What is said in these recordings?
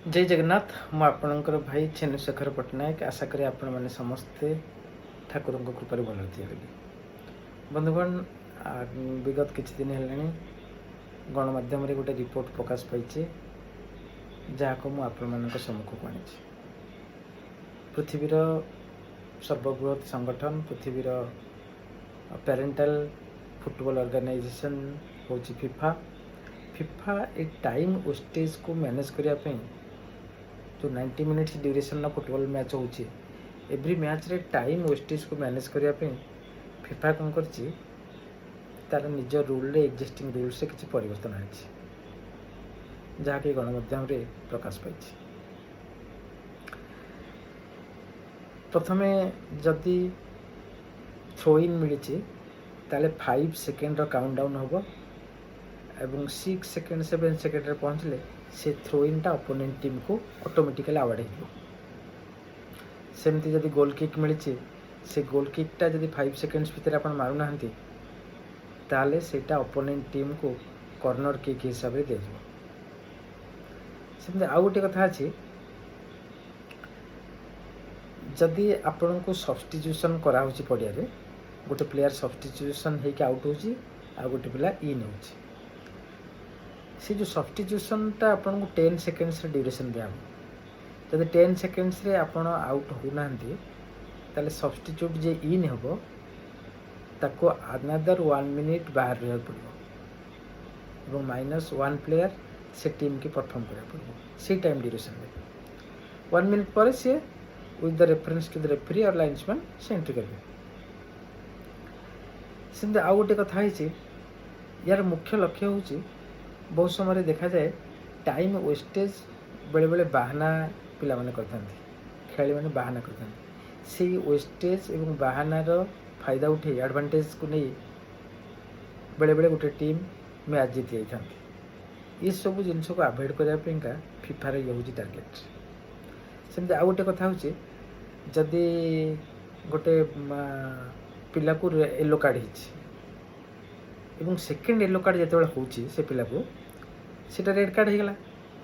जय जगन्नाथ मु आपणकर भाई चेन्नशेखर पट्टनायक आशा करी आपण मैंने समस्ते ठाकुर कृपार भल थी बंधुगण विगत किछि दिन है गणमाध्यम गोटे रिपोर्ट प्रकाश पाई जहाँ मु आपण सम्मुख को आनी पृथ्वीर सर्वबृहत संगठन पृथ्वीर पेरेंटाल फुटबॉल ऑर्गेनाइजेशन हूँ फिफा फिफा ए टाइम वेस्टेज को मैनेज करने जो 90 मिनिट्स ड्यूरेशन ना फुटबॉल मैच हो एवरी मैच रे टाइम वेस्टेज को मैनेज करने फिफा कौन कर तार निज रूल रे एक्जिस्टिंग रूल से किसी परिवर्तन आनी जहाँकि गणमाध्यम रे प्रकाश पाई प्रथम जदि थ्रो इन मिली 5 सेकेंड काउंटडाउन हम एवं 6 सेकेंड 7 सेकेंड पहुँचले से थ्रो इन टा अपोनेंट टीम को ऑटोमेटिकली आवार्ड हो सेमती जदि गोल किक मिली से गोल किकटा जदि 5 सेकेंड्स भितर आप मारूना ताले सेटा अपोनेंट टीम को कॉर्नर किक हिसाब से दे सेमती आउ गोटे कथा अच्छी जदि आपण को सब्स्टिट्यूशन करा पड़िया रे गोटे प्लेयर सब्स्टिट्यूशन होकर आउट होची आ गोटे पिला इन होची से जो सब्स्टिट्यूशन टा आपन को 10 सेकेंड्स रे ड्यूरेशन दिया जब 10 सेकेंड्स रे आपन आउट होना ताले सब्स्टिट्यूट जे इन हेबो ताको अनदर 1 मिनिट बाहर रह पड़ो एवं -1 प्लेयर से टीम की परफॉर्म करा पड़ो से टाइम ड्यूरेशन में 1 मिनिट पर से with the reference to the referee और लाइन्समैन से एंट्री करेंगे सेमती आउ गोटे कथा है यार मुख्य लक्ष्य हूँ बहुत समय देखा जाए टाइम वेस्टेज बेले बेले बाहाना पिला माने करते खेली मैंने बाहाना करते से वेस्टेज एवं बाहानार फायदा उठे एडवांटेज को नहीं बेले बेले गोटे टीम मैच जीति जाता ये सब जिनस को अवॉइड करने फिफार ये हूँ टार्गेट सेमती आउ गोटे कथा हूँ जदि गोटे पिला को येलो कार्ड एवं सेकेंड येलो कार्ड जो होची से पिला को सेटा रेड कार्ड हो गला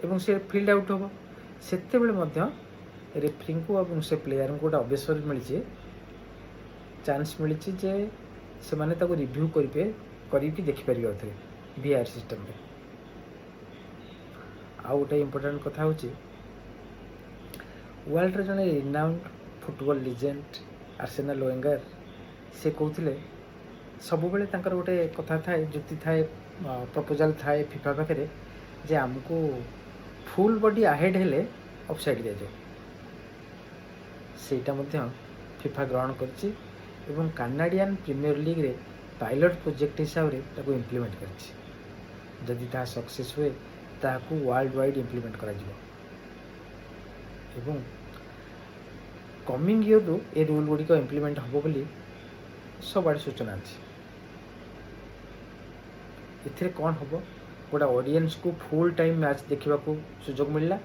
एवं से फील्ड आउट हम से रेफरी को और से प्लेयर को गोटे अवसर मिली चांस मिली जे से माने ताको रिव्यू करके देखिपर वीआर सिस्टम में आउ गोटे इम्पोर्टेंट कथा हूँ वर्ल्ड रे जने renowned football legend Arsenal Wenger से कहते सब बेले गोटे कथा थाए जुक्ति थाए प्रपोजाल थाए फिफा पाखे जे आमको फुल बॉडी आहेड हेले ऑफसाइड दिया जाए सेटा फिफा ग्रहण कर कानाडियन प्रीमियर लीग रे पायलट प्रोजेक्ट हिसाब से इम्प्लीमेंट कर जदि ता सक्सेस हुए ताकू वर्ल्ड वाइड इम्प्लीमेंट करा एवं coming year a rule गुड़िक implement हम बोली सब सूचना अच्छी इथे कौन हम गोटे ऑडियंस को फुल टाइम मैच देखा सुजोग मिलला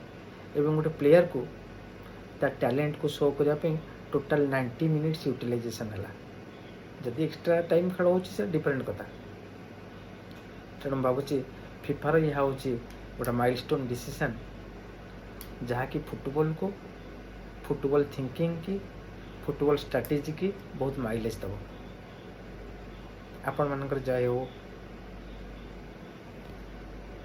एवं गोटे प्लेयर को तार टैलेंट को शो करने टोटाल 90 मिनिट्स यूटिलाइजेशन है जदि एक्स्ट्रा टाइम खेल हो डिफरेंट कथा तेणु भावुँ फिफार यह हूँ गोटे माइलस्टोन डिसीजन जहाँकि फुटबॉल थिंकिंग की फुटबॉल स्ट्रैटेजी की बहुत माइलेज दब आपण मानकर जय हो।